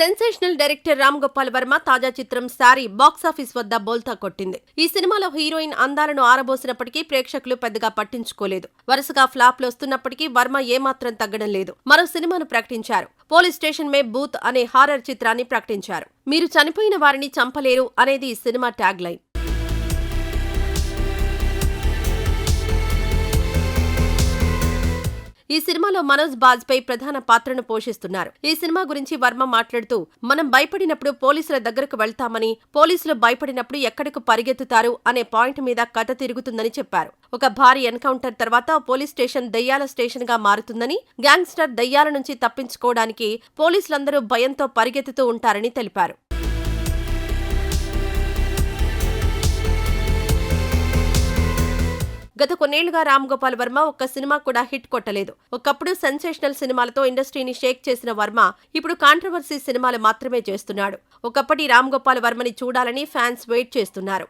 Sensational director Ram Gopal Varma తాజా చిత్రం sari box office వద్ద బోల్తా కొట్టింది. ఈ సినిమాలో హీరోయిన్ అందాలను ఆరబోసినప్పటికీ ప్రేక్షకులు పెద్దగా పట్టించుకోలేదు. వరుసగా ఫ్లాప్లు వస్తున్నప్పటికీ వర్మ ఏమాత్రం తగ్గడం లేదు. మరో సినిమాను ప్రకటించారు. పోలీస్ స్టేషన్ మే బూత్ అనే హారర్ చిత్రాన్ని ప్రకటించారు. మీరు చనిపోయిన వారిని చంపలేరు అనేది ఈ సినిమా ట్యాగ్ లైన్. ఈ సినిమాలో మనోజ్ బాజ్పేయి ప్రధాన పాత్రను పోషిస్తున్నారు. ఈ సినిమా గురించి వర్మ మాట్లాడుతూ, మనం భయపడినప్పుడు పోలీసుల దగ్గరకు వెళ్తామని, పోలీసులు భయపడినప్పుడు ఎక్కడకు పరిగెత్తుతారు అనే పాయింట్ మీద కథ తిరుగుతుందని చెప్పారు. ఒక భారీ ఎన్కౌంటర్ తర్వాత పోలీస్ స్టేషన్ దయ్యాల స్టేషన్ గా మారుతుందని, గ్యాంగ్స్టర్ దయ్యాల నుంచి తప్పించుకోవడానికి పోలీసులందరూ భయంతో పరిగెత్తుతూ ఉంటారని తెలిపారు. గత కొన్నేళ్లుగా రామ్ గోపాల్ వర్మ ఒక్క సినిమా కూడా హిట్ కొట్టలేదు. ఒకప్పుడు సెన్సేషనల్ సినిమాలతో ఇండస్ట్రీని షేక్ చేసిన వర్మ ఇప్పుడు కాంట్రవర్సీ సినిమాలు మాత్రమే చేస్తున్నాడు. ఒకప్పటి రామ్ గోపాల్ వర్మని చూడాలని ఫ్యాన్స్ వెయిట్ చేస్తున్నారు.